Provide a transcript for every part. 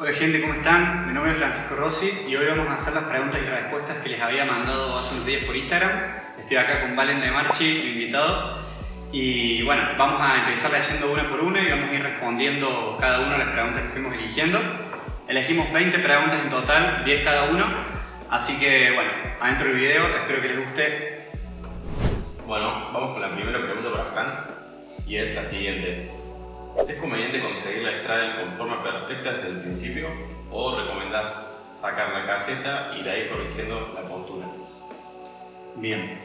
Hola gente, ¿cómo están? Mi nombre es Francisco Rossi y hoy vamos a hacer las preguntas y respuestas que les había mandado hace unos días por Instagram. Estoy acá con Valen de Marchi, mi invitado. Y bueno, vamos a empezar leyendo una por una y vamos a ir respondiendo cada uno a las preguntas que fuimos eligiendo. Elegimos 20 preguntas en total, 10 cada uno. Así que bueno, adentro del video, espero que les guste. Bueno, vamos con la primera pregunta para Fran y es la siguiente. ¿Es conveniente conseguir la extraer con forma perfecta desde el principio o recomendás sacar la caseta y de ahí corrigiendo la postura? Bien.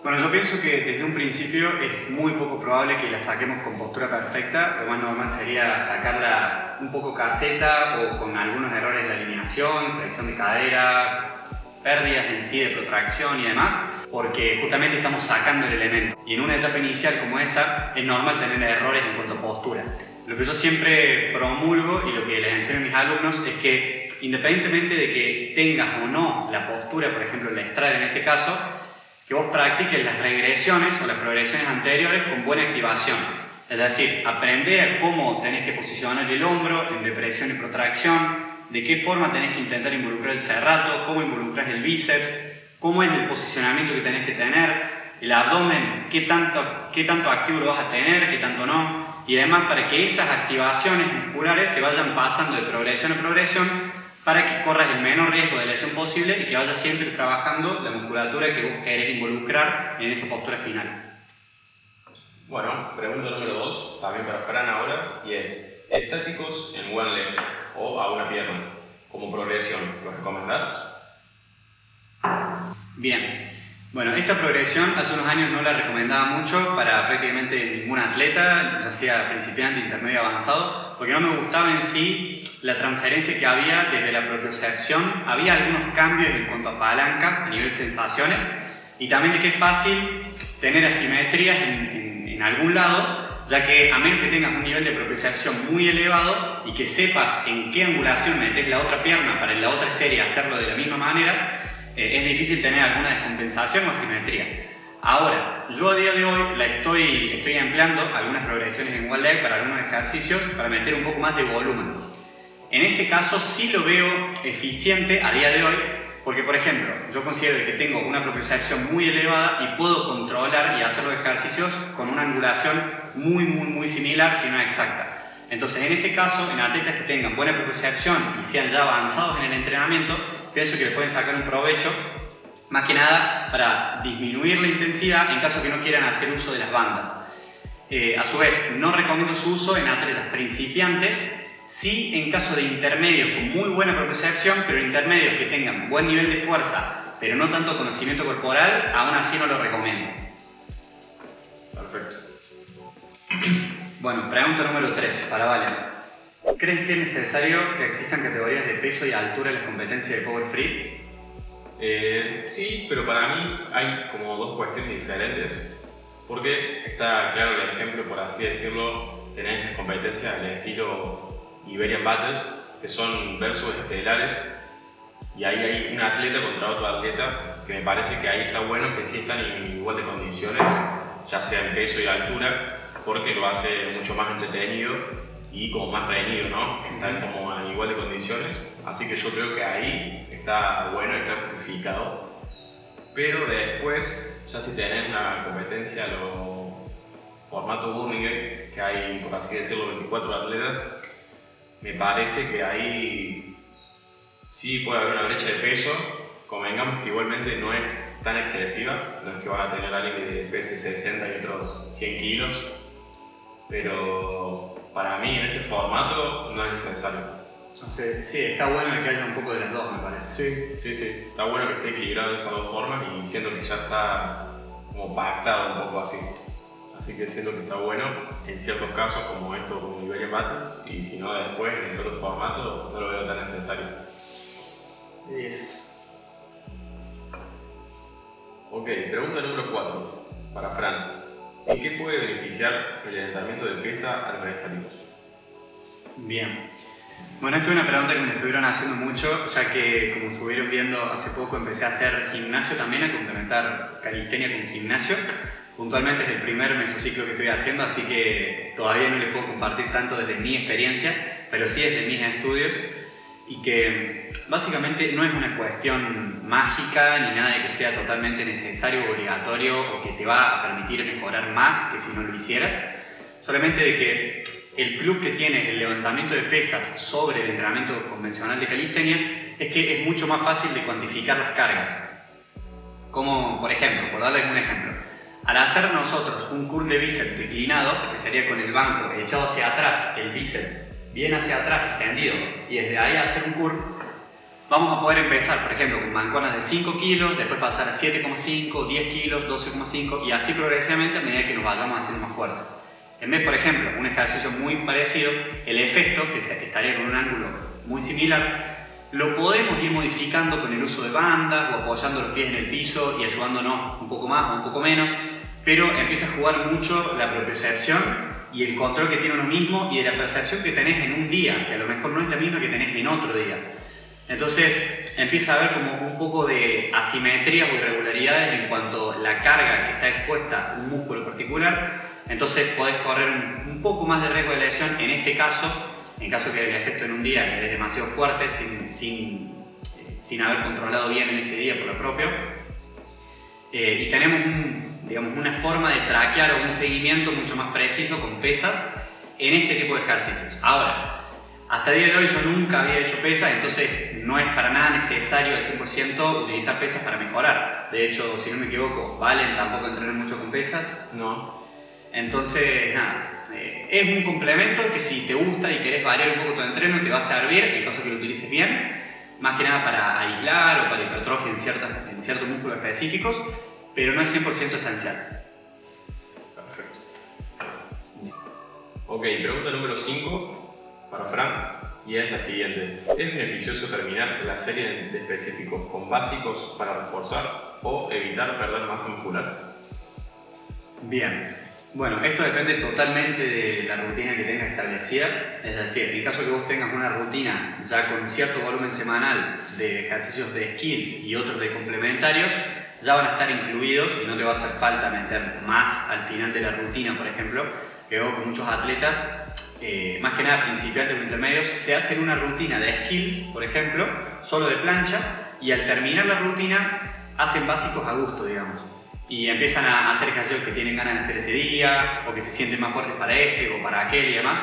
Bueno, yo pienso que desde un principio es muy poco probable que la saquemos con postura perfecta. Lo más normal sería sacarla un poco caseta o con algunos errores de alineación, flexión de cadera, pérdidas en sí de protracción y demás, porque justamente estamos sacando el elemento. Y en una etapa inicial como esa es normal tener errores en cuanto a postura. Lo que yo siempre promulgo y lo que les enseño a mis alumnos es que independientemente de que tengas o no la postura, por ejemplo la extraer en este caso, que vos practiques las regresiones o las progresiones anteriores con buena activación. Es decir, aprender cómo tenés que posicionar el hombro en depresión y protracción, de qué forma tenés que intentar involucrar el serrato, cómo involucras el bíceps, cómo es el posicionamiento que tenés que tener, el abdomen, qué tanto activo lo vas a tener, qué tanto no, y además para que esas activaciones musculares se vayan pasando de progresión a progresión para que corras el menor riesgo de lesión posible y que vayas siempre trabajando la musculatura que vos querés involucrar en esa postura final. Bueno, pregunta número 2, también para Fran ahora, y es estáticos en one leg o a una pierna, como progresión, ¿lo recomendás? Bien, bueno, esta progresión hace unos años no la recomendaba mucho para prácticamente ningún atleta, ya sea principiante, intermedio o avanzado, porque no me gustaba en sí la transferencia que había desde la propiocepción. Había algunos cambios en cuanto a palanca, a nivel sensaciones, y también de que es fácil tener asimetrías en algún lado, ya que a menos que tengas un nivel de propiocepción muy elevado y que sepas en qué angulación metes la otra pierna para en la otra serie hacerlo de la misma manera, es difícil tener alguna descompensación o asimetría. Ahora, yo a día de hoy estoy empleando algunas progresiones en one leg para algunos ejercicios para meter un poco más de volumen. En este caso sí lo veo eficiente a día de hoy porque, por ejemplo, yo considero que tengo una propiocepción muy elevada y puedo controlar y hacer los ejercicios con una angulación muy similar, si no exacta. Entonces, en ese caso, en atletas que tengan buena propiocepción y sean ya avanzados en el entrenamiento, pienso que le pueden sacar un provecho, más que nada para disminuir la intensidad en caso que no quieran hacer uso de las bandas. A su vez, no recomiendo su uso en atletas principiantes, sí en caso de intermedios con muy buena propiocepción, pero intermedios que tengan buen nivel de fuerza, pero no tanto conocimiento corporal, aún así no lo recomiendo. Perfecto. Bueno, pregunta número 3, para Valen. ¿Crees que es necesario que existan categorías de peso y altura en las competencias de Power Free? Sí, pero para mí hay como dos cuestiones diferentes, porque está claro el ejemplo, por así decirlo, tenés competencias del estilo Iberian Battles, que son versus estelares, y ahí hay un atleta contra otro atleta, que me parece que ahí está bueno que sí están en igual de condiciones, ya sea en peso y altura, porque lo hace mucho más entretenido y como más reñido, ¿no? Están como en igual de condiciones, así que yo creo que ahí está bueno, está justificado. Pero después, ya si tenés una competencia a lo formato Burning, que hay, por así decirlo, 24 atletas, me parece que ahí sí puede haber una brecha de peso. Convengamos que igualmente no es tan excesiva, no es que van a tener a alguien que pese 60 y otro 100 kilos, pero para mí en ese formato no es necesario. Entonces, sí, está bueno que haya un poco de las dos, me parece. Sí, está bueno que esté equilibrado de esas dos formas y siento que ya está como pactado un poco así. Así que siento que está bueno en ciertos casos como esto, como Iberian Battles, y si no después en el otro formato no lo veo tan necesario. Yes. Ok, pregunta número 4 para Fran. ¿En qué puede beneficiar el levantamiento de pesa a los estáticos? Bien. Bueno, esta es una pregunta que me estuvieron haciendo mucho, ya que como estuvieron viendo hace poco empecé a hacer gimnasio también, a complementar calistenia con gimnasio. Puntualmente es el primer mesociclo que estoy haciendo, así que todavía no les puedo compartir tanto desde mi experiencia, pero sí desde mis estudios, y que básicamente no es una cuestión mágica ni nada de que sea totalmente necesario o obligatorio o que te va a permitir mejorar más que si no lo hicieras, solamente de que el plus que tiene el levantamiento de pesas sobre el entrenamiento convencional de calistenia es que es mucho más fácil de cuantificar las cargas. Como por ejemplo, por darles un ejemplo, al hacer nosotros un curl de bíceps declinado, que sería con el banco echado hacia atrás, el bíceps bien hacia atrás, extendido, y desde ahí hacer un curl, vamos a poder empezar, por ejemplo, con mancuernas de 5 kilos, después pasar a 7,5, 10 kilos, 12,5 y así progresivamente a medida que nos vayamos haciendo más fuertes. En vez, por ejemplo, un ejercicio muy parecido, el efecto, que estaría con un ángulo muy similar, lo podemos ir modificando con el uso de bandas o apoyando los pies en el piso y ayudándonos un poco más o un poco menos, pero empieza a jugar mucho la propiocepción y el control que tiene uno mismo y de la percepción que tenés en un día, que a lo mejor no es la misma que tenés en otro día. Entonces empieza a haber como un poco de asimetrías o irregularidades en cuanto a la carga que está expuesta a un músculo particular, entonces podés correr un poco más de riesgo de lesión en este caso, en caso que el efecto en un día es demasiado fuerte sin haber controlado bien en ese día por lo propio. Y tenemos una forma de traquear o un seguimiento mucho más preciso con pesas en este tipo de ejercicios. Ahora, hasta el día de hoy yo nunca había hecho pesas, entonces no es para nada necesario al 100% utilizar pesas para mejorar. De hecho, si no me equivoco, Valen tampoco entrena mucho con pesas. No. Entonces, nada, es un complemento que si te gusta y querés variar un poco tu entreno te va a servir en caso que lo utilices bien, más que nada para aislar o para hipertrofia en ciertos músculos específicos, pero no es 100% esencial. Perfecto. Ok, pregunta número 5 para Fran, y es la siguiente. ¿Es beneficioso terminar la serie de específicos con básicos para reforzar o evitar perder masa muscular? Bien. Bueno, esto depende totalmente de la rutina que tengas establecida, es decir, en caso que vos tengas una rutina ya con cierto volumen semanal de ejercicios de skills y otros de complementarios, ya van a estar incluidos y no te va a hacer falta meter más al final de la rutina, por ejemplo, que veo con muchos atletas, más que nada principiantes o intermedios, se hacen una rutina de skills, por ejemplo, solo de plancha, y al terminar la rutina hacen básicos a gusto, digamos. Y empiezan a hacer ejercicios que tienen ganas de hacer ese día o que se sienten más fuertes para este o para aquel y demás.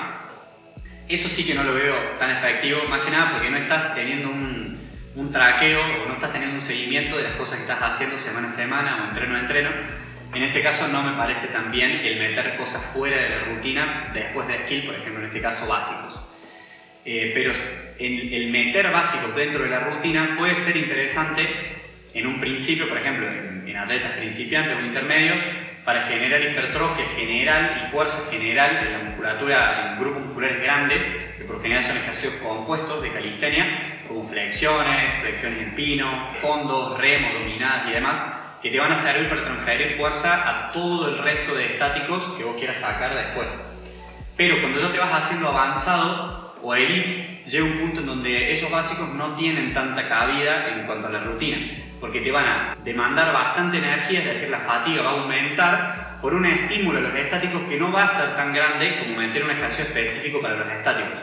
Eso sí que no lo veo tan efectivo, más que nada porque no estás teniendo un traqueo o no estás teniendo un seguimiento de las cosas que estás haciendo semana a semana o entreno a entreno. En ese caso no me parece tan bien el meter cosas fuera de la rutina después de skill, por ejemplo en este caso básicos. Pero el meter básicos dentro de la rutina puede ser interesante en un principio, por ejemplo, en atletas principiantes o intermedios, para generar hipertrofia general y fuerza general en la musculatura, en grupos musculares grandes, que por general son ejercicios compuestos de calistenia, como flexiones en pino, fondos, remos, dominadas y demás, que te van a servir para transferir fuerza a todo el resto de estáticos que vos quieras sacar después. Pero cuando ya te vas haciendo avanzado o elite, llega un punto en donde esos básicos no tienen tanta cabida en cuanto a la rutina, porque te van a demandar bastante energía, es decir, la fatiga va a aumentar por un estímulo a los estáticos que no va a ser tan grande como meter un ejercicio específico para los estáticos.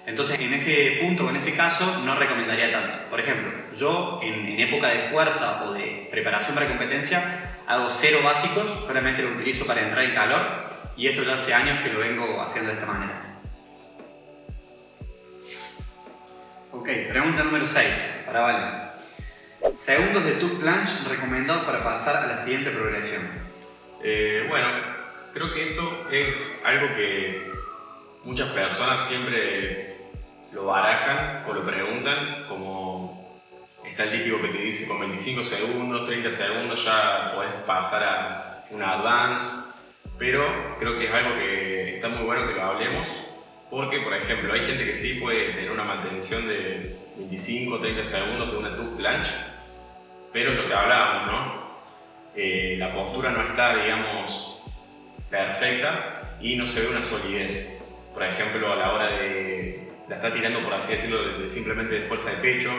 Entonces, en ese punto o en ese caso, no recomendaría tanto. Por ejemplo, yo en época de fuerza o de preparación para competencia hago 0 básicos, solamente lo utilizo para entrar en calor, y esto ya hace años que lo vengo haciendo de esta manera. Ok, pregunta número 6, para Valen. Segundos de tuck plunge recomendados para pasar a la siguiente progresión. Bueno, creo que esto es algo que muchas personas siempre lo barajan o lo preguntan, como está el típico que te dice con 25 segundos, 30 segundos ya podés pasar a una advance, pero creo que es algo que está muy bueno que lo hablemos, porque por ejemplo hay gente que sí puede tener una mantención de 25 o 30 segundos de una tuck plunge, pero es lo que hablábamos, ¿no? La postura no está, digamos, perfecta y no se ve una solidez. Por ejemplo, a la hora de la estar tirando, por así decirlo, simplemente de fuerza de pecho,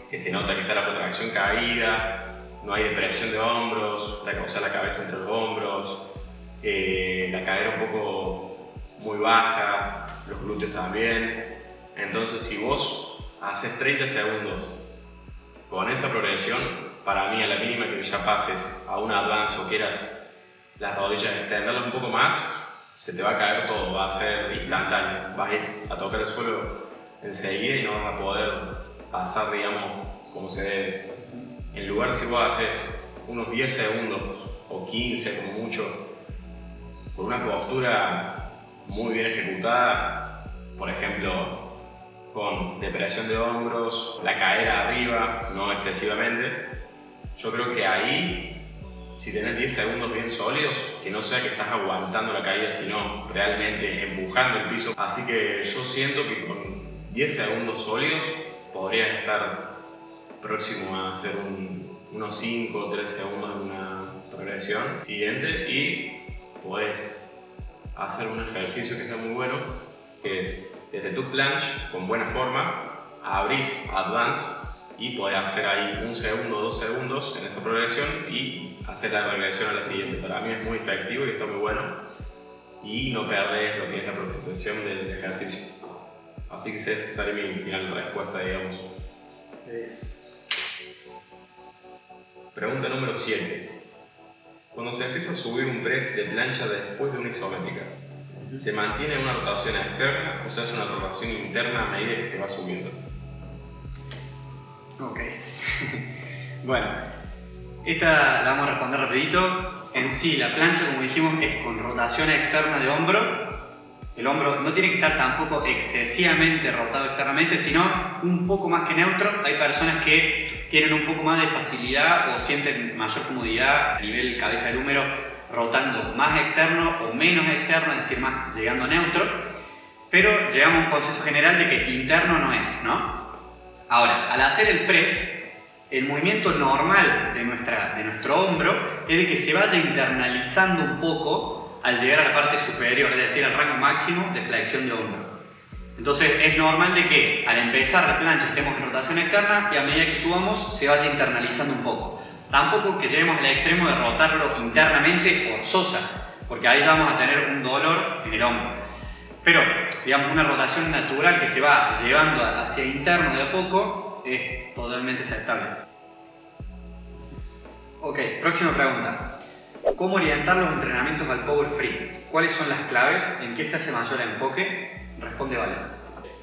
que se nota que está la protracción caída, no hay depresión de hombros, o sea, la cabeza entre los hombros, la cadera un poco muy baja, los glúteos también. Entonces, si vos haces 30 segundos con esa progresión, para mí a la mínima que ya pases a un advance o quieras las rodillas extenderlas un poco más, se te va a caer todo, va a ser instantáneo, vas a ir a tocar el suelo enseguida y no vas a poder pasar, digamos, como se debe. En lugar, si vos haces unos 10 segundos o 15 como mucho, con una postura muy bien ejecutada, por ejemplo, con depresión de hombros, la cadera arriba, no excesivamente, yo creo que ahí, si tenés 10 segundos bien sólidos, que no sea que estás aguantando la caída, sino realmente empujando el piso. Así que yo siento que con 10 segundos sólidos podrías estar próximo a hacer unos 5 o 3 segundos en una progresión siguiente y podés hacer un ejercicio que está muy bueno, que es desde tu planche con buena forma, abrís advance y podés hacer ahí 1 segundo o 2 segundos en esa progresión y hacer la regresión a la siguiente. Para mí es muy efectivo y está muy bueno y no perdés lo que es la progresión del ejercicio. Así que esa sería mi final de respuesta, digamos. Pregunta número 7. Cuando se empieza a subir un press de plancha después de una isométrica, ¿se mantiene una rotación externa o se hace una rotación interna a medida que se va subiendo? Ok. Bueno, esta la vamos a responder rapidito. En sí, la plancha, como dijimos, es con rotación externa de hombro. El hombro no tiene que estar tampoco excesivamente rotado externamente, sino un poco más que neutro. Hay personas que tienen un poco más de facilidad o sienten mayor comodidad a nivel cabeza del húmero rotando más externo o menos externo, es decir, más llegando a neutro. Pero llegamos a un consenso general de que interno no es, ¿no? Ahora, al hacer el press, el movimiento normal de nuestro hombro es de que se vaya internalizando un poco al llegar a la parte superior, es decir, al rango máximo de flexión de hombro. Entonces es normal de que al empezar la plancha estemos en rotación externa y a medida que subamos se vaya internalizando un poco. Tampoco que lleguemos al extremo de rotarlo internamente forzosa, porque ahí ya vamos a tener un dolor en el hombro. Pero, digamos, una rotación natural que se va llevando hacia interno de a poco es totalmente aceptable. Ok, próxima pregunta. ¿Cómo orientar los entrenamientos al Power Free? ¿Cuáles son las claves? ¿En qué se hace mayor enfoque? Responde Vale.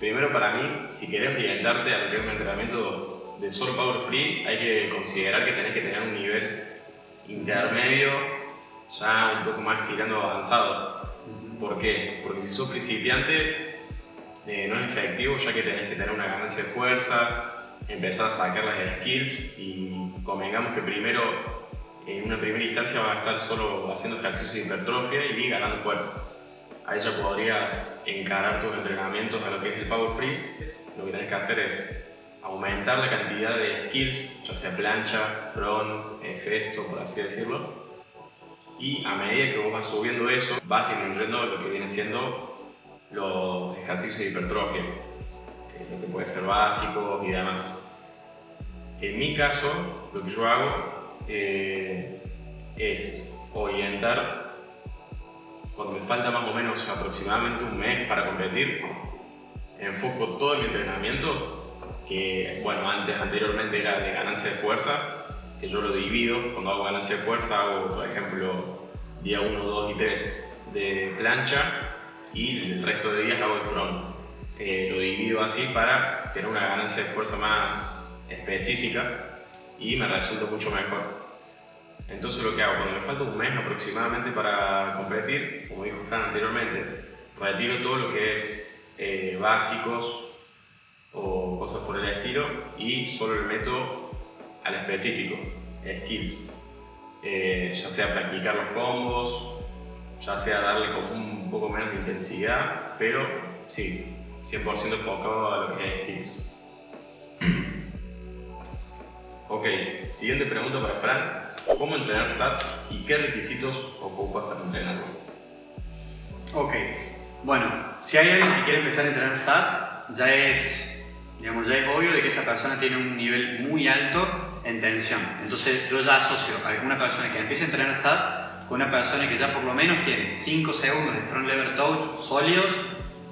Primero, para mí, si querés orientarte a lo que es un entrenamiento de solo Power Free, hay que considerar que tenés que tener un nivel intermedio, ya un poco más tirando avanzado. ¿Por qué? Porque si sos principiante no es efectivo, ya que tenés que tener una ganancia de fuerza, empezar a sacar las skills y convengamos que primero, en una primera instancia vas a estar solo haciendo ejercicios de hipertrofia y ganando fuerza. Ahí ya podrías encarar tus entrenamientos a lo que es el Power Free. Lo que tenés que hacer es aumentar la cantidad de skills, ya sea plancha, front, festo, por así decirlo. Y a medida que vos vas subiendo eso, vas disminuyendo lo que viene siendo los ejercicios de hipertrofia, lo que puede ser básicos y demás. En mi caso, lo que yo hago es orientar, cuando me falta más o menos aproximadamente un mes para competir, enfoco todo mi entrenamiento, que bueno, anteriormente era de ganancia de fuerza, que yo lo divido. Cuando hago ganancia de fuerza hago, por ejemplo, día 1, 2 y 3 de plancha y el resto de días hago de front. Lo divido así para tener una ganancia de fuerza más específica y me resulta mucho mejor. Entonces lo que hago, cuando me falta un mes aproximadamente para competir, como dijo Fran anteriormente, retiro todo lo que es básicos o cosas por el estilo y solo le meto al específico, skills, ya sea practicar los combos, ya sea darle como un poco menos de intensidad, pero sí, 100% enfocado a lo que es skills. Ok, siguiente pregunta para Fran. ¿Cómo entrenar SAT y qué requisitos ocupas para entrenarlo? Ok, bueno, si hay alguien que quiere empezar a entrenar SAT, ya es obvio de que esa persona tiene un nivel muy alto en tensión. Entonces yo ya asocio a una persona que empieza a entrenar SAT con una persona que ya por lo menos tiene 5 segundos de front lever touch sólidos,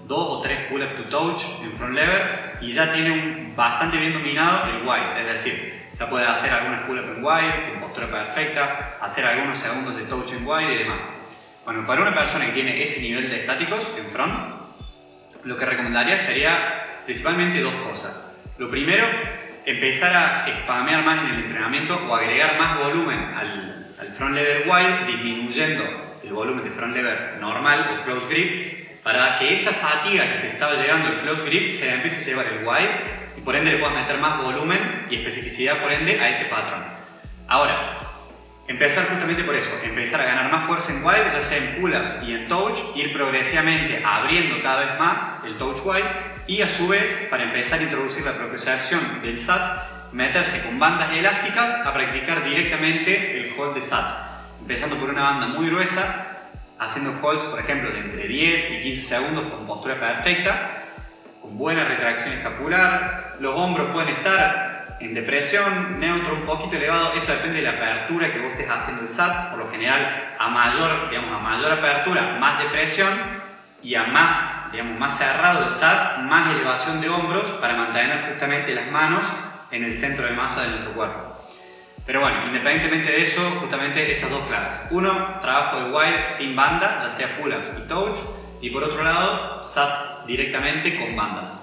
2 o 3 pull-up to touch en front lever y ya tiene bastante bien dominado el wide, es decir, ya puede hacer algunas pull-up en wide, con postura perfecta, hacer algunos segundos de touch en wide y demás. Bueno, para una persona que tiene ese nivel de estáticos en front, lo que recomendaría sería principalmente dos cosas. Lo primero, empezar a spamear más en el entrenamiento o agregar más volumen al front lever wide, disminuyendo el volumen de front lever normal o close grip, para que esa fatiga que se estaba llegando al close grip se la empiece a llevar el wide y por ende le puedas meter más volumen y especificidad por ende a ese patrón. Ahora, empezar justamente por eso, empezar a ganar más fuerza en wide, ya sea en pull-ups y en touch, ir progresivamente abriendo cada vez más el touch wide y a su vez, para empezar a introducir la propiocepción del SAT, meterse con bandas elásticas a practicar directamente el hold de SAT, empezando por una banda muy gruesa, haciendo holds, por ejemplo, de entre 10 y 15 segundos con postura perfecta, con buena retracción escapular. Los hombros pueden estar en depresión, neutro, un poquito elevado, eso depende de la apertura que vos estés haciendo el SAT. Por lo general, a mayor apertura, más depresión, y a más cerrado el SAT, más elevación de hombros para mantener justamente las manos en el centro de masa de nuestro cuerpo. Pero bueno, independientemente de eso, justamente esas dos claves. Uno, trabajo de wide sin banda, ya sea pull-ups y touch, y por otro lado, SAT directamente con bandas.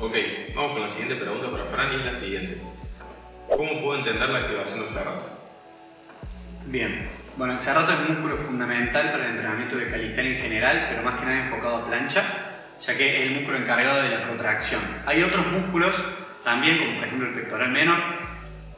Ok, vamos con la siguiente pregunta para Fran y es la siguiente. ¿Cómo puedo entender la activación del cerrato? Bien, bueno, el cerrato es un músculo fundamental para el entrenamiento de calistenia en general, pero más que nada enfocado a plancha, ya que es el músculo encargado de la protracción. Hay otros músculos también, como por ejemplo el pectoral menor,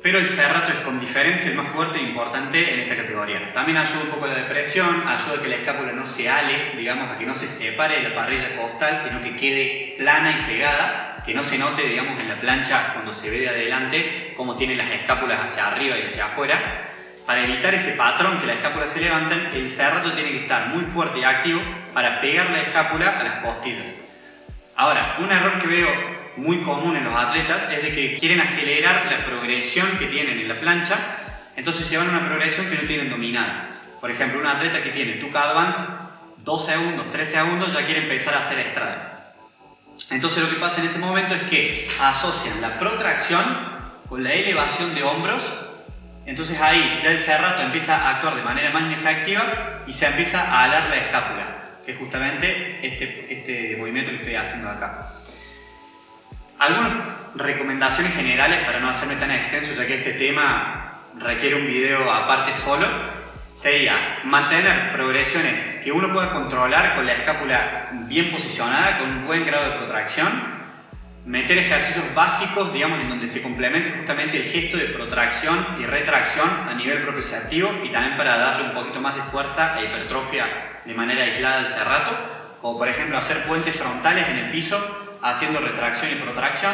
pero el cerrato es con diferencia el más fuerte e importante en esta categoría. También ayuda un poco a la depresión, ayuda a que la escápula no se ale, digamos, a que no se separe de la parrilla costal, sino que quede plana y pegada, que no se note, digamos, en la plancha cuando se ve de adelante cómo tiene las escápulas hacia arriba y hacia afuera. Para evitar ese patrón que las escápulas se levanten, el cerrato tiene que estar muy fuerte y activo para pegar la escápula a las costillas. Ahora, un error que veo muy común en los atletas es de que quieren acelerar la progresión que tienen en la plancha, entonces se van a una progresión que no tienen dominada. Por ejemplo, un atleta que tiene tuck advance, 2 segundos, 3 segundos, ya quiere empezar a hacer estrada. Entonces lo que pasa en ese momento es que asocian la protracción con la elevación de hombros, entonces ahí ya el cerrato empieza a actuar de manera más inefectiva y se empieza a alar la escápula, que es justamente este movimiento que estoy haciendo acá. Algunas recomendaciones generales para no hacerme tan extenso, ya que este tema requiere un video aparte solo, sería mantener progresiones que uno pueda controlar con la escápula bien posicionada, con un buen grado de protracción, meter ejercicios básicos, digamos, en donde se complemente justamente el gesto de protracción y retracción a nivel propioceptivo y también para darle un poquito más de fuerza e hipertrofia de manera aislada al cerrato, como por ejemplo hacer puentes frontales en el piso, haciendo retracción y protracción,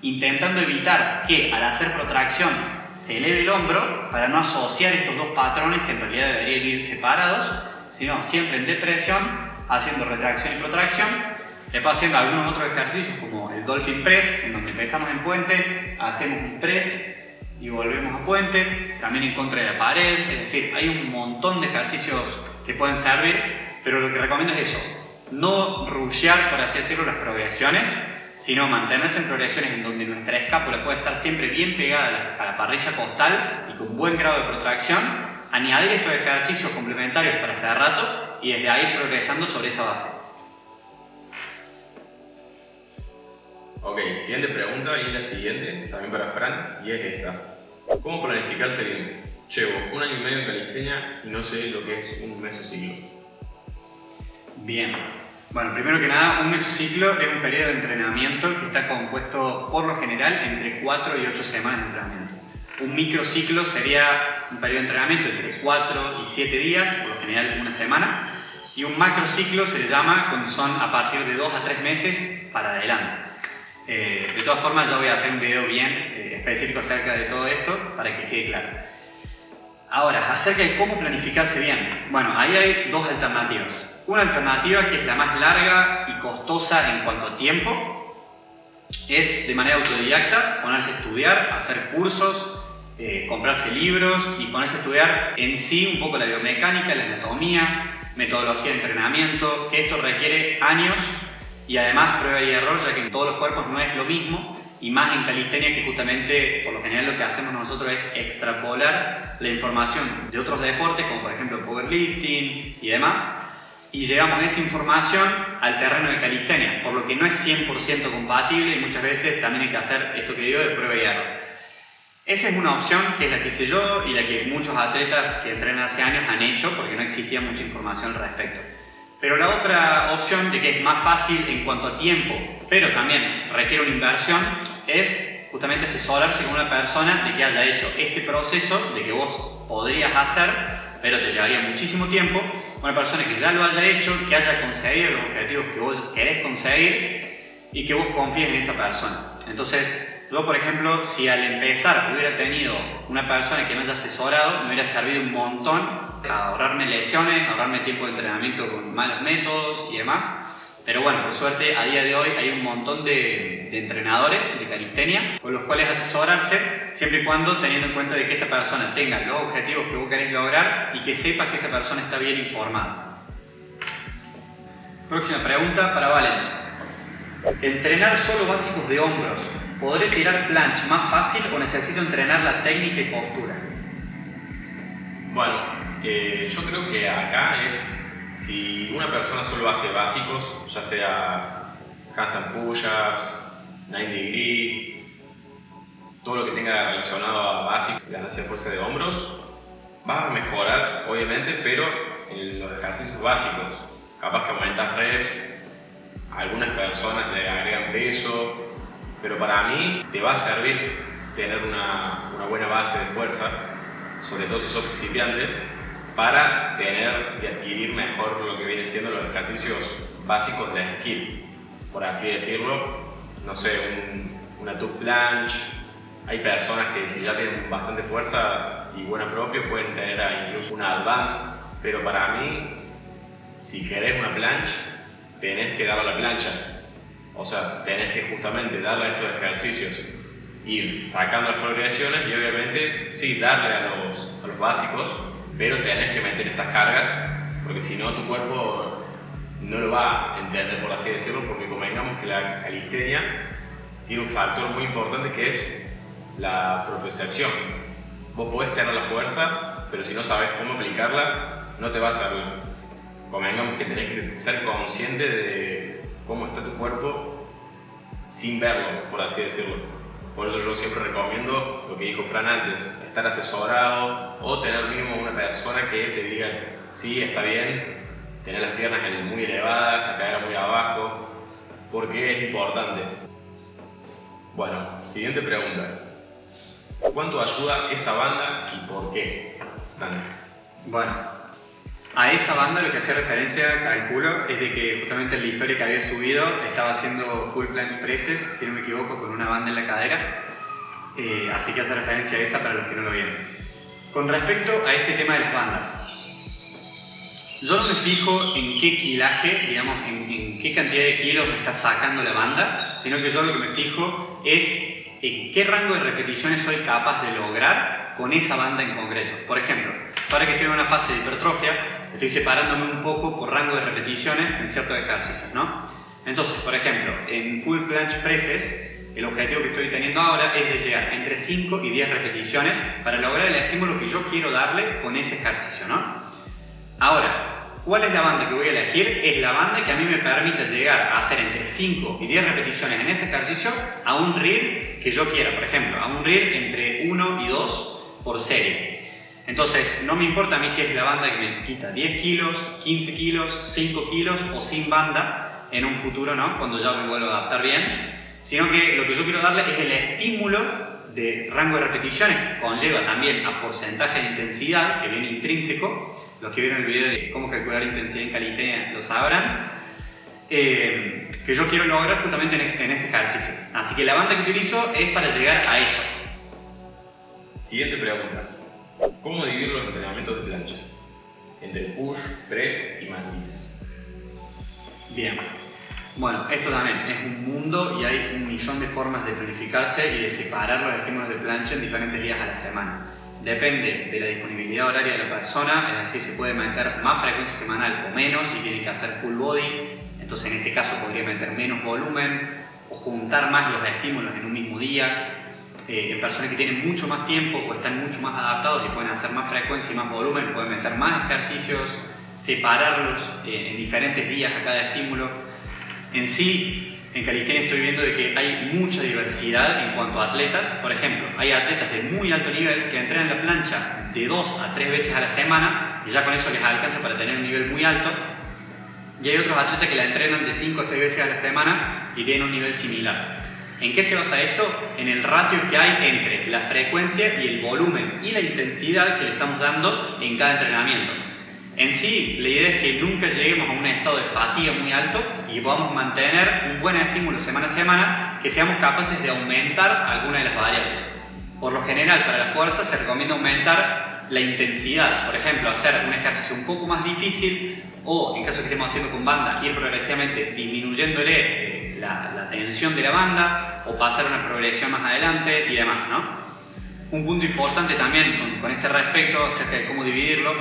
intentando evitar que al hacer protracción se eleve el hombro para no asociar estos dos patrones que en realidad deberían ir separados, sino siempre en depresión, haciendo retracción y protracción. Después haciendo algunos otros ejercicios como el Dolphin Press, en donde empezamos en puente, hacemos un press y volvemos a puente, también en contra de la pared, es decir, hay un montón de ejercicios que pueden servir, pero lo que recomiendo es eso. No rushear, por así decirlo, las progresiones, sino mantenerse en progresiones en donde nuestra escápula puede estar siempre bien pegada a la parrilla costal y con buen grado de protracción, añadir estos ejercicios complementarios para cerrato y desde ahí progresando sobre esa base. Ok, siguiente pregunta y la siguiente, también para Fran, y es esta. ¿Cómo planificarse bien? Llevo 1 año y medio en calistenia y no sé lo que es un mesociclo. Bien, bueno, primero que nada, un mesociclo es un periodo de entrenamiento que está compuesto por lo general entre 4 y 8 semanas de entrenamiento. Un microciclo sería un periodo de entrenamiento entre 4 y 7 días, por lo general una semana, y un macrociclo se le llama cuando son a partir de 2 a 3 meses para adelante. De todas formas, yo voy a hacer un video bien específico acerca de todo esto para que quede claro. Ahora, acerca de cómo planificarse bien. Bueno, ahí hay dos alternativas. Una alternativa que es la más larga y costosa en cuanto a tiempo, es de manera autodidacta ponerse a estudiar, hacer cursos, comprarse libros y ponerse a estudiar en sí un poco la biomecánica, la anatomía, metodología de entrenamiento, que esto requiere años y además prueba y error, ya que en todos los cuerpos no es lo mismo, y más en calistenia, que justamente por lo general lo que hacemos nosotros es extrapolar la información de otros deportes, como por ejemplo powerlifting y demás, y llevamos esa información al terreno de calistenia, por lo que no es 100% compatible y muchas veces también hay que hacer esto que digo de prueba y error. Esa es una opción que es la que hice yo y la que muchos atletas que entrenan hace años han hecho, porque no existía mucha información al respecto. Pero la otra opción, de que es más fácil en cuanto a tiempo, pero también requiere una inversión, es justamente asesorarse con una persona de que haya hecho este proceso, de que vos podrías hacer, pero te llevaría muchísimo tiempo, una persona que ya lo haya hecho, que haya conseguido los objetivos que vos querés conseguir y que vos confíes en esa persona. Entonces, yo, por ejemplo, si al empezar hubiera tenido una persona que me haya asesorado, me hubiera servido un montón a ahorrarme lesiones, ahorrarme tiempo de entrenamiento con malos métodos y demás. Pero bueno, por suerte, a día de hoy hay un montón de entrenadores de calistenia con los cuales asesorarse, siempre y cuando teniendo en cuenta de que esta persona tenga los objetivos que vos querés lograr y que sepas que esa persona está bien informada. Próxima pregunta para Valen. ¿Entrenar solo básicos de hombros? ¿Podré tirar planche más fácil o necesito entrenar la técnica y postura? Bueno, yo creo que acá es, si una persona solo hace básicos, ya sea handstand push-ups, 9 degree, todo lo que tenga relacionado a básicos, ganancia de fuerza de hombros, va a mejorar obviamente, pero en los ejercicios básicos, capaz que aumentas reps, algunas personas le agregan peso, pero para mí te va a servir tener una buena base de fuerza, sobre todo si sos principiante, para tener y adquirir mejor lo que viene siendo los ejercicios básicos de skill, por así decirlo. No sé, una tuck planche. Hay personas que si ya tienen bastante fuerza y buena propia pueden tener incluso una advance, pero para mí, si querés una planche, tenés que darle a la plancha. O sea, tenés que justamente darle a estos ejercicios, ir sacando las progresiones y obviamente sí, darle a los básicos, pero tenés que meter estas cargas, porque si no tu cuerpo no lo va a entender, por así decirlo, porque convengamos que la calistenia tiene un factor muy importante que es la propiocepción. Vos podés tener la fuerza, pero si no sabes cómo aplicarla, no te va a servir. Convengamos que tenés que ser consciente de cómo está tu cuerpo sin verlo, por así decirlo. Por eso yo siempre recomiendo lo que dijo Fran antes, estar asesorado o tener mínimo una persona que te diga, sí, está bien, tener las piernas muy elevadas, la cadera muy abajo, porque es importante. Bueno, siguiente pregunta. ¿Cuánto ayuda esa banda y por qué? Fran. Bueno, a esa banda lo que hacía referencia, calculo, es de que justamente en la historia que había subido estaba haciendo full planche presses, si no me equivoco, con una banda en la cadera, así que hace referencia a esa para los que no lo vieron. Con respecto a este tema de las bandas, yo no me fijo en qué kilaje, digamos, en qué cantidad de kilos me está sacando la banda, sino que yo lo que me fijo es en qué rango de repeticiones soy capaz de lograr con esa banda en concreto. Por ejemplo, ahora que estoy en una fase de hipertrofia, estoy separándome un poco por rango de repeticiones en ciertos ejercicios, ¿no? Entonces, por ejemplo, en full planche presses, el objetivo que estoy teniendo ahora es de llegar a entre 5 y 10 repeticiones para lograr el estímulo que yo quiero darle con ese ejercicio, ¿no? Ahora, ¿cuál es la banda que voy a elegir? Es la banda que a mí me permite llegar a hacer entre 5 y 10 repeticiones en ese ejercicio a un RIR que yo quiera, por ejemplo, a un RIR entre 1 y 2 por serie. Entonces, no me importa a mí si es la banda que me quita 10 kilos, 15 kilos, 5 kilos o sin banda en un futuro, ¿no? Cuando ya me vuelvo a adaptar bien, sino que lo que yo quiero darle es el estímulo de rango de repeticiones que conlleva también a porcentaje de intensidad que viene intrínseco. Los que vieron el video de cómo calcular intensidad en calistenia lo sabrán, que yo quiero lograr justamente en ese ejercicio. Así que la banda que utilizo es para llegar a eso. Siguiente pregunta. ¿Cómo dividir los entrenamientos de plancha? Entre push, press y mantis. Bien. Bueno, esto también es un mundo y hay un millón de formas de planificarse y de separar los estímulos de plancha en diferentes días a la semana. Depende de la disponibilidad horaria de la persona, es decir, se puede meter más frecuencia semanal o menos y tiene que hacer full body, entonces en este caso podría meter menos volumen o juntar más los estímulos en un mismo día. En personas que tienen mucho más tiempo o están mucho más adaptados y pueden hacer más frecuencia y más volumen, pueden meter más ejercicios, separarlos en diferentes días a cada estímulo. En sí, en calistenia estoy viendo de que hay mucha diversidad en cuanto a atletas. Por ejemplo, hay atletas de muy alto nivel que entrenan la plancha de 2 a 3 veces a la semana y ya con eso les alcanza para tener un nivel muy alto. Y hay otros atletas que la entrenan de 5 a 6 veces a la semana y tienen un nivel similar. ¿En qué se basa esto? En el ratio que hay entre la frecuencia y el volumen y la intensidad que le estamos dando en cada entrenamiento. En sí, la idea es que nunca lleguemos a un estado de fatiga muy alto y podamos mantener un buen estímulo semana a semana, que seamos capaces de aumentar alguna de las variables. Por lo general, para la fuerza se recomienda aumentar la intensidad. Por ejemplo, hacer un ejercicio un poco más difícil o, en caso que estemos haciendo con banda, ir progresivamente disminuyéndole la tensión de la banda o pasar una progresión más adelante y demás, ¿no? Un punto importante también con este respecto acerca de cómo dividirlo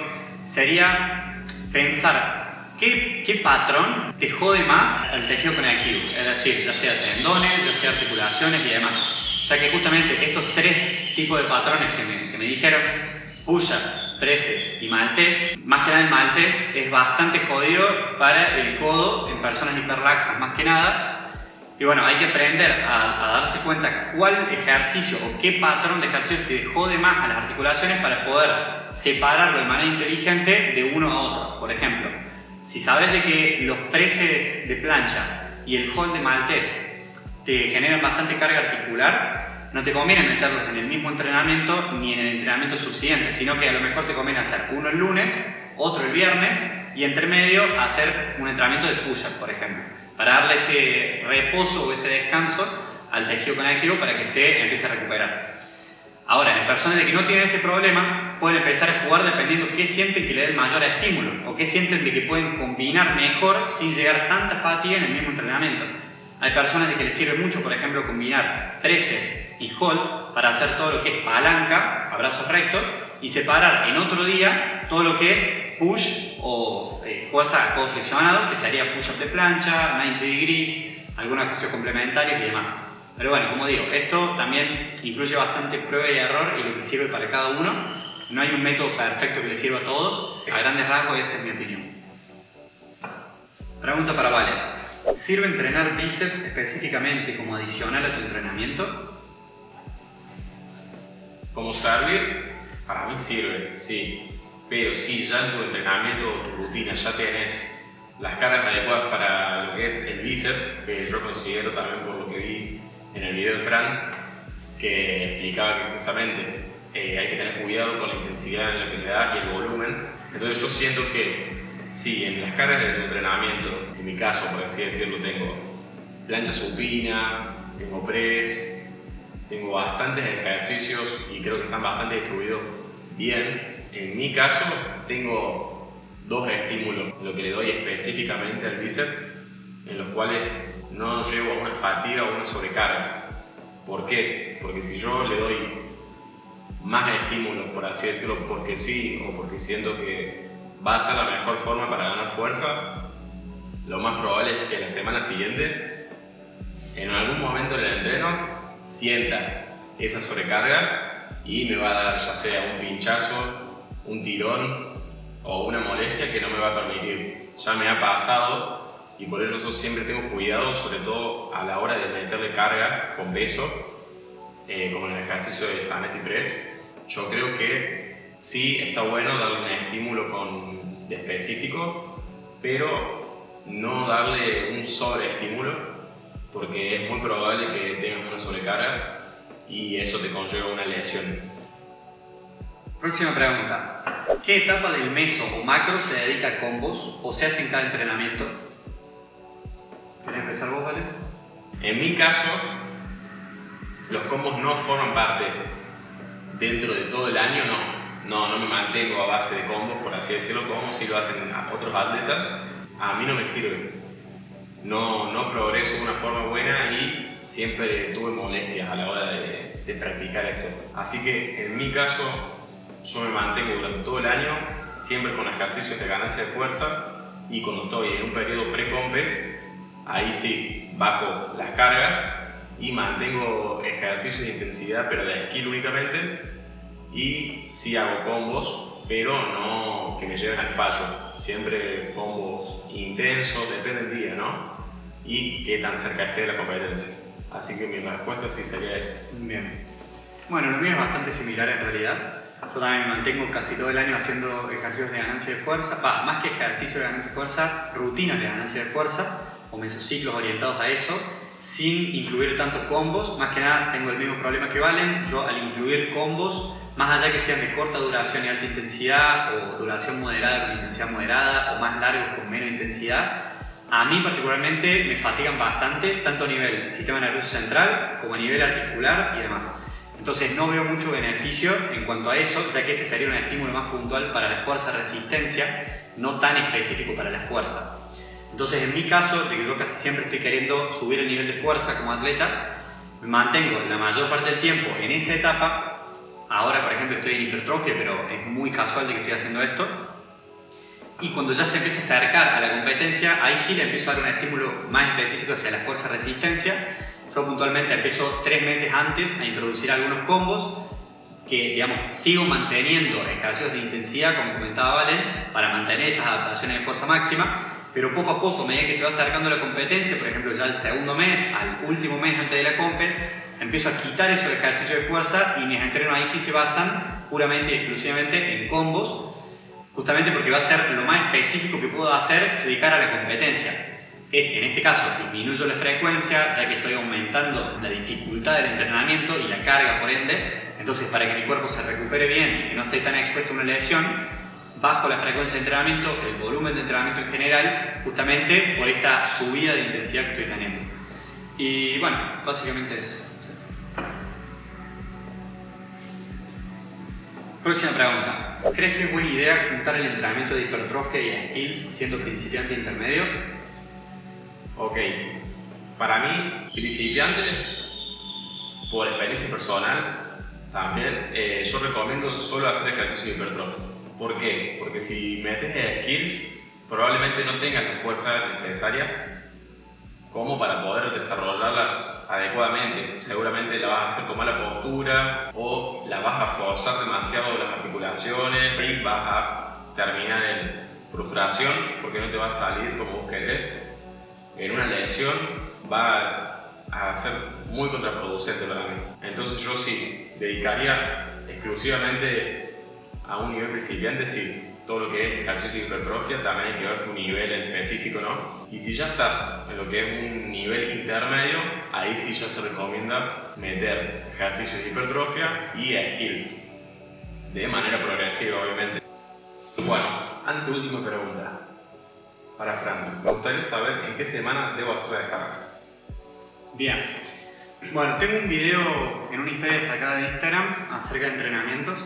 sería pensar qué patrón te jode más al tejido conectivo, es decir, ya sea tendones, ya sea articulaciones y demás, ya que justamente estos 3 tipos de patrones que me dijeron, push-up, presses y maltés, más que nada el maltés es bastante jodido para el codo en personas hiperlaxas más que nada. Y bueno, hay que aprender a darse cuenta cuál ejercicio o qué patrón de ejercicio te jode más a las articulaciones para poder separarlo de manera inteligente de uno a otro. Por ejemplo, si sabes de que los presses de plancha y el hold de maltés te generan bastante carga articular, no te conviene meterlos en el mismo entrenamiento ni en el entrenamiento subsiguiente, sino que a lo mejor te conviene hacer uno el lunes, otro el viernes y entre medio hacer un entrenamiento de push-up, por ejemplo, para darle ese reposo o ese descanso al tejido conectivo para que se empiece a recuperar. Ahora, en personas de que no tienen este problema, pueden empezar a jugar dependiendo qué sienten que le da el mayor estímulo o qué sienten de que pueden combinar mejor sin llegar tanta fatiga en el mismo entrenamiento. Hay personas de que les sirve mucho, por ejemplo, combinar presses y hold para hacer todo lo que es palanca a brazos rectos y separar en otro día todo lo que es push o fuerza a codo flexionado, que sería push-up de plancha, 90 degrees, algunos ejercicios complementarios y demás. Pero bueno, como digo, esto también incluye bastante prueba y error y lo que sirve para cada uno. No hay un método perfecto que le sirva a todos. A grandes rasgos, esa es mi opinión. Pregunta para Vale. ¿Sirve entrenar bíceps específicamente como adicional a tu entrenamiento? Como servir, para mí sirve, sí. Pero si ya en tu entrenamiento o tu rutina ya tenés las cargas adecuadas para lo que es el bíceps, que yo considero también por lo que vi en el video de Fran, que explicaba que justamente hay que tener cuidado con la intensidad en la que le das y el volumen. Entonces yo siento que sí, en las cargas de tu entrenamiento, en mi caso por así decirlo, tengo plancha supina, tengo press, tengo bastantes ejercicios y creo que están bastante distribuidos bien. En mi caso tengo 2 estímulos, lo que le doy específicamente al bíceps, en los cuales no llevo a una fatiga o una sobrecarga. ¿Por qué? Porque si yo le doy más estímulos, por así decirlo, porque sí o porque siento que va a ser la mejor forma para ganar fuerza, lo más probable es que la semana siguiente, en algún momento del entreno, sienta esa sobrecarga y me va a dar ya sea un pinchazo, un tirón o una molestia que no me va a permitir. Ya me ha pasado y por eso yo siempre tengo cuidado, sobre todo a la hora de meterle carga con peso, como en el ejercicio de Zanetti Press. Yo creo que sí está bueno darle un estímulo de específico, pero no darle un sobreestímulo, porque es muy probable que tengas una sobrecarga y eso te conlleva una lesión. Próxima pregunta. ¿Qué etapa del meso o macro se dedica a combos o se hace en cada entrenamiento? ¿Querés empezar vos, Vale? En mi caso, los combos no forman parte dentro de todo el año, no me mantengo a base de combos, por así decirlo, como si lo hacen a otros atletas. A mí no me sirve. no progreso de una forma buena y siempre tuve molestias a la hora de practicar esto. Así que en mi caso, yo me mantengo durante todo el año siempre con ejercicios de ganancia de fuerza, y cuando estoy en un periodo pre-compe, ahí sí bajo las cargas y mantengo ejercicios de intensidad, pero de skill únicamente, y sí hago combos, pero no que me lleven al fallo. Siempre combos intensos, depende del día, ¿no? Y qué tan cerca esté de la competencia. Así que mi respuesta sí sería esa. Bien. Bueno, lo mío es bastante similar en realidad. Yo también me mantengo casi todo el año haciendo ejercicios de ganancia de fuerza, más que ejercicios de ganancia de fuerza, rutinas de ganancia de fuerza o mesociclos orientados a eso, sin incluir tantos combos. Más que nada tengo el mismo problema que Valen. Yo, al incluir combos, más allá que sean de corta duración y alta intensidad, o duración moderada con intensidad moderada, o más largos con menos intensidad, a mí particularmente me fatigan bastante, tanto a nivel sistema nervioso central como a nivel articular y demás. Entonces no veo mucho beneficio en cuanto a eso, ya que ese sería un estímulo más puntual para la fuerza-resistencia, no tan específico para la fuerza. Entonces, en mi caso, de que yo casi siempre estoy queriendo subir el nivel de fuerza como atleta, me mantengo la mayor parte del tiempo en esa etapa. Ahora, por ejemplo, estoy en hipertrofia, pero es muy casual de que estoy haciendo esto. Y cuando ya se empieza a acercar a la competencia, ahí sí le empiezo a dar un estímulo más específico hacia la fuerza-resistencia. Yo puntualmente empiezo 3 meses antes a introducir algunos combos que, digamos, sigo manteniendo ejercicios de intensidad, como comentaba Valen, para mantener esas adaptaciones de fuerza máxima, pero poco a poco, a medida que se va acercando la competencia, por ejemplo ya el segundo mes, al último mes antes de la compe, empiezo a quitar esos ejercicios de fuerza y mis entrenos ahí sí se basan puramente y exclusivamente en combos, justamente porque va a ser lo más específico que puedo hacer de cara a la competencia. En este caso disminuyo la frecuencia, ya que estoy aumentando la dificultad del entrenamiento y la carga por ende. Entonces, para que mi cuerpo se recupere bien y que no esté tan expuesto a una lesión, bajo la frecuencia de entrenamiento, el volumen de entrenamiento en general, justamente por esta subida de intensidad que estoy teniendo. Y bueno, básicamente eso. Próxima pregunta. ¿Crees que es buena idea juntar el entrenamiento de hipertrofia y skills siendo principiante e intermedio? Ok, para mí, principiante, por experiencia personal, también yo recomiendo solo hacer ejercicio de hipertrofia. ¿Por qué? Porque si metes skills, probablemente no tengas la fuerza necesaria como para poder desarrollarlas adecuadamente. Seguramente la vas a hacer con mala postura o la vas a forzar demasiado las articulaciones y vas a terminar en frustración porque no te va a salir como vos querés. En una lesión va a ser muy contraproducente para mí. Entonces yo sí dedicaría exclusivamente a un nivel principiante, sí. Todo lo que es ejercicio de hipertrofia también hay que ver tu nivel específico, ¿no? Y si ya estás en lo que es un nivel intermedio, ahí sí ya se recomienda meter ejercicios de hipertrofia y skills de manera progresiva, obviamente. Bueno, anteúltima pregunta para Fran. Me gustaría saber en qué semana debo hacer la descarga. Bien. Bueno, tengo un video en una historia destacada de Instagram acerca de entrenamientos,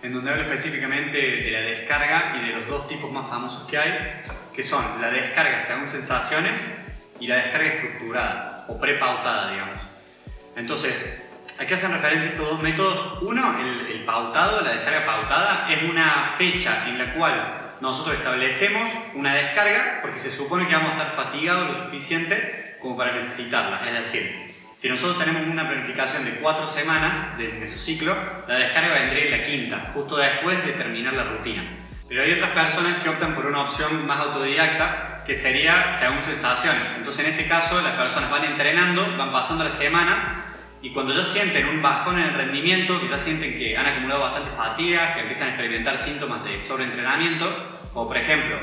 en donde hablo específicamente de la descarga y de los dos tipos más famosos que hay, que son la descarga según sensaciones y la descarga estructurada o prepautada, digamos. Entonces, ¿a qué hacen referencia estos dos métodos? Uno, el pautado, la descarga pautada, es una fecha en la cual nosotros establecemos una descarga porque se supone que vamos a estar fatigados lo suficiente como para necesitarla. Es decir, si nosotros tenemos una planificación de 4 semanas del mesociclo, la descarga vendría en la quinta, justo después de terminar la rutina. Pero hay otras personas que optan por una opción más autodidacta, que sería según sensaciones. Entonces, en este caso, las personas van entrenando, van pasando las semanas, y cuando ya sienten un bajón en el rendimiento, que ya sienten que han acumulado bastante fatiga, que empiezan a experimentar síntomas de sobreentrenamiento, o por ejemplo,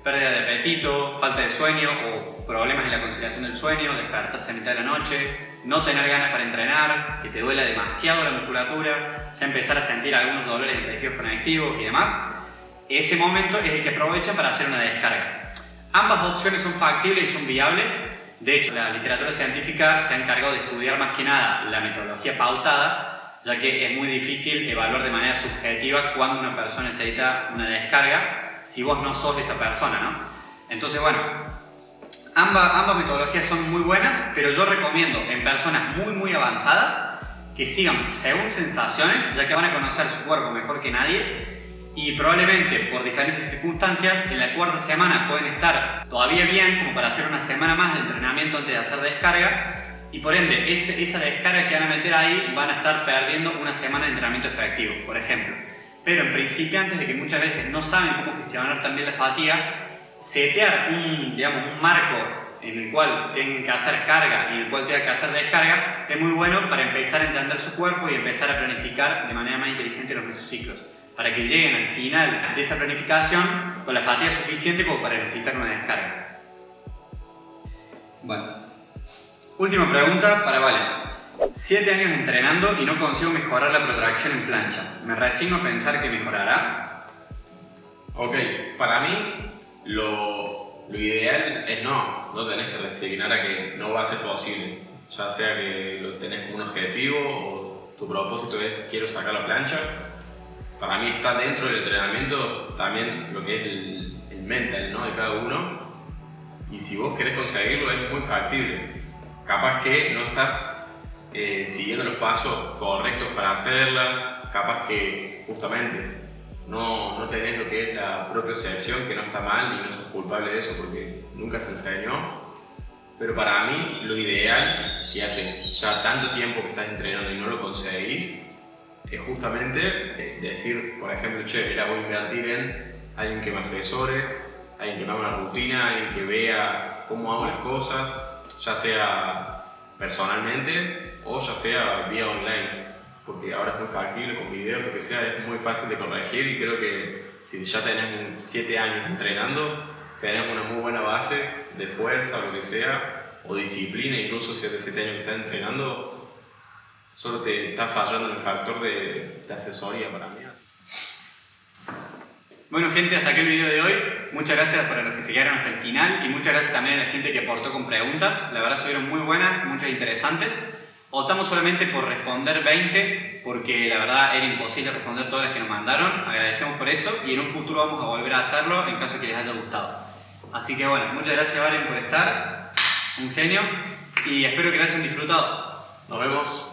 pérdida de apetito, falta de sueño o problemas en la conciliación del sueño, despertarse a mitad de la noche, no tener ganas para entrenar, que te duela demasiado la musculatura, ya empezar a sentir algunos dolores en tejidos conectivos y demás, ese momento es el que aprovechan para hacer una descarga. Ambas opciones son factibles y son viables. De hecho, la literatura científica se ha encargado de estudiar más que nada la metodología pautada, ya que es muy difícil evaluar de manera subjetiva cuándo una persona necesita una descarga si vos no sos esa persona, ¿no? Entonces, bueno, Ambas metodologías son muy buenas, pero yo recomiendo en personas muy avanzadas que sigan según sensaciones, ya que van a conocer su cuerpo mejor que nadie y probablemente por diferentes circunstancias en la cuarta semana pueden estar todavía bien como para hacer una semana más de entrenamiento antes de hacer descarga y por ende esa descarga que van a meter ahí van a estar perdiendo una semana de entrenamiento efectivo, por ejemplo. Pero en principiantes de que muchas veces no saben cómo gestionar también la fatiga, setear un marco en el cual tengan que hacer carga y en el cual tengan que hacer descarga es muy bueno para empezar a entender su cuerpo y empezar a planificar de manera más inteligente los mesociclos, para que lleguen al final de esa planificación con la fatiga suficiente como para necesitar una descarga. Bueno, última pregunta para Vale. 7 años entrenando y no consigo mejorar la protracción en plancha. ¿Me resigno a pensar que mejorará? Ok, para mí lo ideal es no tenés que resignar a que no va a ser posible. Ya sea que lo tenés como un objetivo o tu propósito es quiero sacar la plancha. Para mí está dentro del entrenamiento también lo que es el mental, ¿no?, de cada uno. Y si vos querés conseguirlo es muy factible. Capaz que no estás siguiendo los pasos correctos para hacerla, capaz que justamente no tenés lo que es la propiocepción, que no está mal y no sos culpable de eso porque nunca se enseñó. Pero para mí lo ideal, si hace ya tanto tiempo que estás entrenando y no lo conseguís, es justamente decir, por ejemplo, che, mira, voy a invertir en alguien que me asesore, alguien que me haga una rutina, alguien que vea cómo hago las cosas, ya sea personalmente o ya sea vía online, porque ahora es muy factible con videos, lo que sea, es muy fácil de corregir y creo que si ya tenés 7 años entrenando, tenés una muy buena base de fuerza o lo que sea, o disciplina, incluso si hace 7 años que estás entrenando, solo te está fallando el factor de asesoría para mí. Bueno gente, hasta aquí el video de hoy. Muchas gracias para los que se quedaron hasta el final y muchas gracias también a la gente que aportó con preguntas. La verdad estuvieron muy buenas, muchas interesantes. Optamos solamente por responder 20 porque la verdad era imposible responder todas las que nos mandaron. Agradecemos por eso y en un futuro vamos a volver a hacerlo en caso de que les haya gustado. Así que bueno, muchas gracias Valen por estar, un genio, y espero que lo hayan disfrutado. Nos vemos.